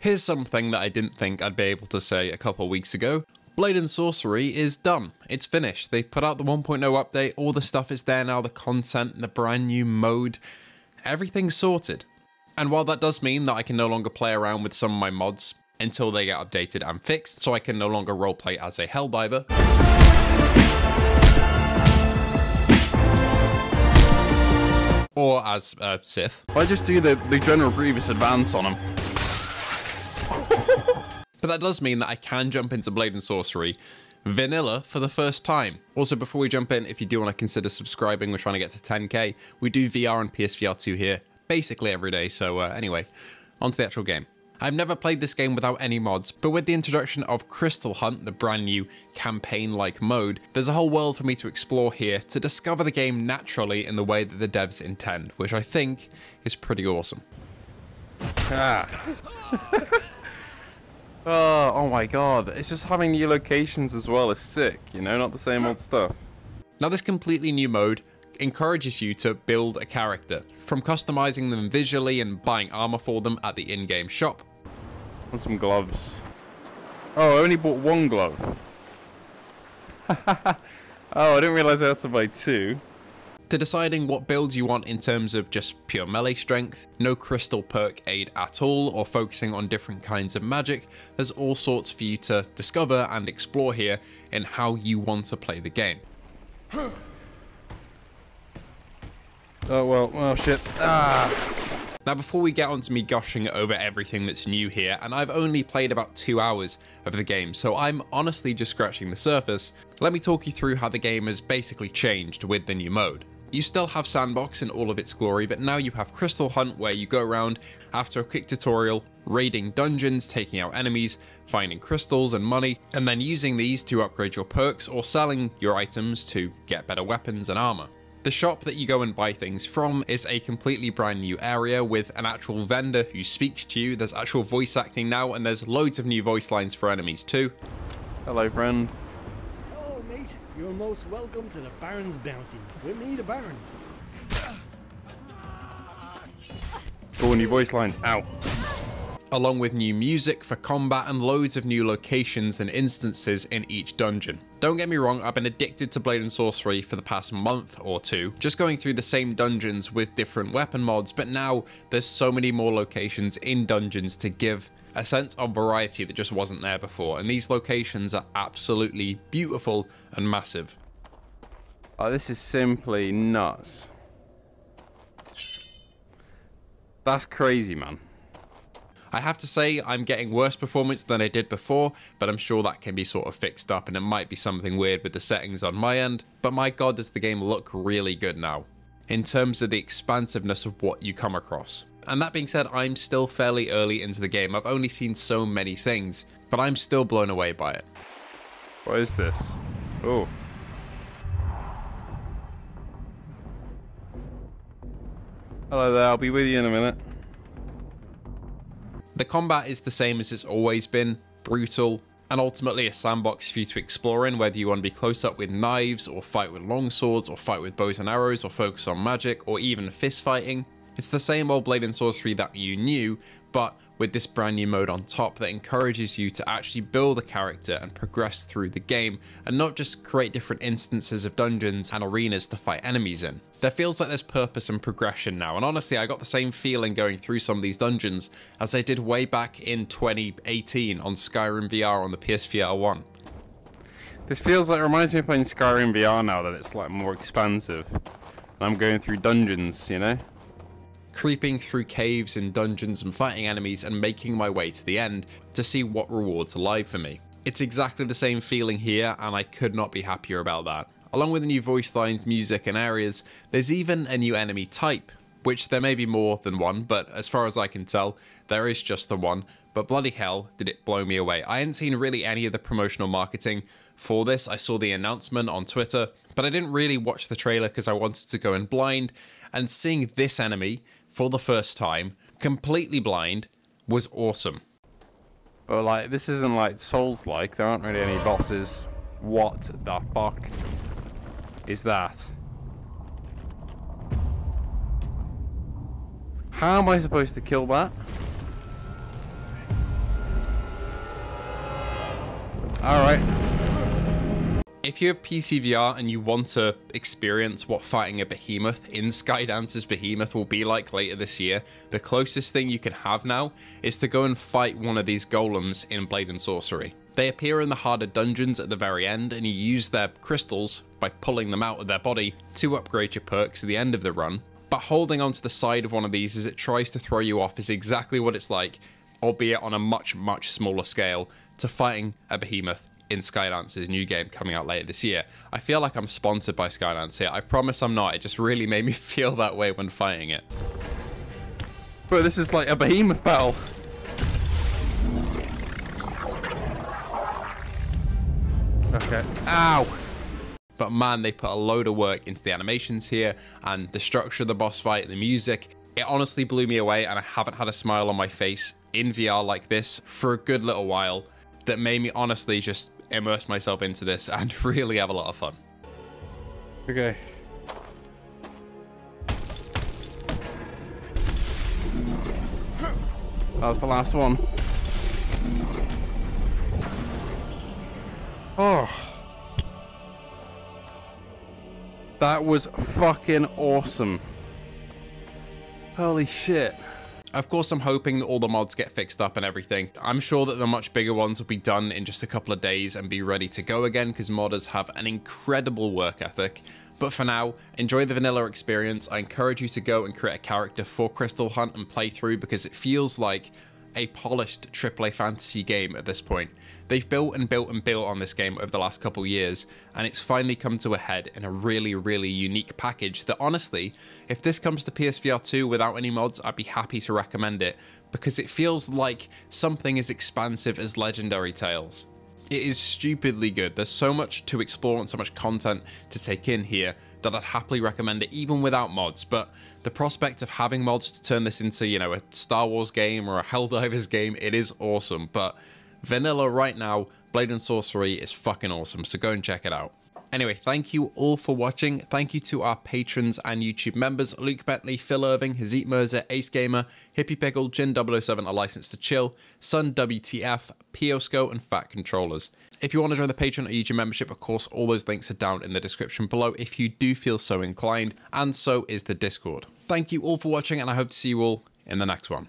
Here's something that I didn't think I'd be able to say a couple weeks ago. Blade and Sorcery is done. It's finished. They put out the 1.0 update, all the stuff is there now, the content, the brand new mode, everything's sorted. And while that does mean that I can no longer play around with some of my mods until they get updated and fixed, so I can no longer roleplay as a Helldiver, or as a Sith. I just do the General Grievous advance on him. But that does mean that I can jump into Blade and Sorcery vanilla for the first time. Also, before we jump in, if you do want to consider subscribing, we're trying to get to 10k. We do VR and PSVR2 here basically every day. So anyway, on to the actual game. I've never played this game without any mods, but with the introduction of Crystal Hunt, the brand new campaign-like mode, there's a whole world for me to explore here to discover the game naturally in the way that the devs intend, which I think is pretty awesome. Oh my god, it's just having new locations as well is sick, you know, not the same old stuff. Now this completely new mode encourages you to build a character, from customizing them visually and buying armor for them at the in-game shop. And some gloves. Oh, I only bought one glove. Oh, I didn't realize I had to buy two. To deciding what builds you want in terms of just pure melee strength, no crystal perk aid at all, or focusing on different kinds of magic, there's all sorts for you to discover and explore here in how you want to play the game. Oh well, oh shit. Now before we get on to me gushing over everything that's new here, and I've only played about 2 hours of the game, so I'm honestly just scratching the surface, let me talk you through how the game has basically changed with the new mode. You still have Sandbox in all of its glory, but now you have Crystal Hunt where you go around after a quick tutorial, raiding dungeons, taking out enemies, finding crystals and money, and then using these to upgrade your perks or selling your items to get better weapons and armor. The shop that you go and buy things from is a completely brand new area with an actual vendor who speaks to you. There's actual voice acting now, and there's loads of new voice lines for enemies too. Hello, friend. Hello, mate. You're most welcome to the Baron's Bounty. With me, the Baron. Cool, new voice lines out. Along with new music for combat and loads of new locations and instances in each dungeon. Don't get me wrong, I've been addicted to Blade and Sorcery for the past month or two, just going through the same dungeons with different weapon mods, but now there's so many more locations in dungeons to give a sense of variety that just wasn't there before, and these locations are absolutely beautiful and massive. Oh, this is simply nuts. That's crazy, man. I have to say I'm getting worse performance than I did before, but I'm sure that can be sort of fixed up, and it might be something weird with the settings on my end, but my god does the game look really good now, in terms of the expansiveness of what you come across. And that being said, I'm still fairly early into the game. I've only seen so many things, but I'm still blown away by it. What is this? Oh. Hello there, I'll be with you in a minute. The combat is the same as it's always been, brutal, and ultimately a sandbox for you to explore in, whether you want to be close up with knives, or fight with long swords, or fight with bows and arrows, or focus on magic, or even fist fighting. It's the same old Blade and Sorcery that you knew, but with this brand new mode on top that encourages you to actually build a character and progress through the game, and not just create different instances of dungeons and arenas to fight enemies in. There feels like there's purpose and progression now, and honestly I got the same feeling going through some of these dungeons as I did way back in 2018 on Skyrim VR on the PSVR1. This feels like, it reminds me of playing Skyrim VR now that it's like more expansive. And I'm going through dungeons, you know? Creeping through caves and dungeons and fighting enemies and making my way to the end to see what rewards lie for me. It's exactly the same feeling here, and I could not be happier about that. Along with the new voice lines, music and areas, there's even a new enemy type, which there may be more than one, but as far as I can tell, there is just the one. But bloody hell, did it blow me away. I hadn't seen really any of the promotional marketing for this. I saw the announcement on Twitter, but I didn't really watch the trailer because I wanted to go in blind, and seeing this enemy for the first time, completely blind, was awesome. But like, this isn't like Souls-like, there aren't really any bosses. What the fuck is that? How am I supposed to kill that? Alright. If you have PCVR and you want to experience what fighting a behemoth in Skydance's Behemoth will be like later this year, the closest thing you can have now is to go and fight one of these golems in Blade and Sorcery. They appear in the harder dungeons at the very end, and you use their crystals by pulling them out of their body to upgrade your perks at the end of the run. But holding onto the side of one of these as it tries to throw you off is exactly what it's like, albeit on a much, much smaller scale, to fighting a behemoth in Skydance's new game coming out later this year. I feel like I'm sponsored by Skydance here. I promise I'm not. It just really made me feel that way when fighting it. Bro, this is like a behemoth battle. Okay. Ow! But man, they put a load of work into the animations here and the structure of the boss fight, the music. It honestly blew me away, and I haven't had a smile on my face in VR like this for a good little while. That made me honestly just immerse myself into this and really have a lot of fun. Okay. That was the last one. Oh. That was fucking awesome. Holy shit. Of course, I'm hoping that all the mods get fixed up and everything. I'm sure that the much bigger ones will be done in just a couple of days and be ready to go again, because modders have an incredible work ethic. But for now, enjoy the vanilla experience. I encourage you to go and create a character for Crystal Hunt and play through, because it feels like a polished AAA fantasy game at this point. They've built and built and built on this game over the last couple years, and it's finally come to a head in a really, really unique package that honestly, if this comes to PSVR 2 without any mods, I'd be happy to recommend it, because it feels like something as expansive as Legendary Tales. It is stupidly good. There's so much to explore and so much content to take in here that I'd happily recommend it even without mods. But the prospect of having mods to turn this into, you know, a Star Wars game or a Helldivers game, it is awesome. But vanilla right now, Blade and Sorcery is fucking awesome. So go and check it out. Anyway, thank you all for watching. Thank you to our patrons and YouTube members: Luke Bentley, Phil Irving, Hazit Mirza, Ace Gamer, Hippie Pickle, Jin007, A License to Chill, Sun WTF, Piosco, and Fat Controllers. If you want to join the Patreon or YouTube membership, of course, all those links are down in the description below if you do feel so inclined, and so is the Discord. Thank you all for watching, and I hope to see you all in the next one.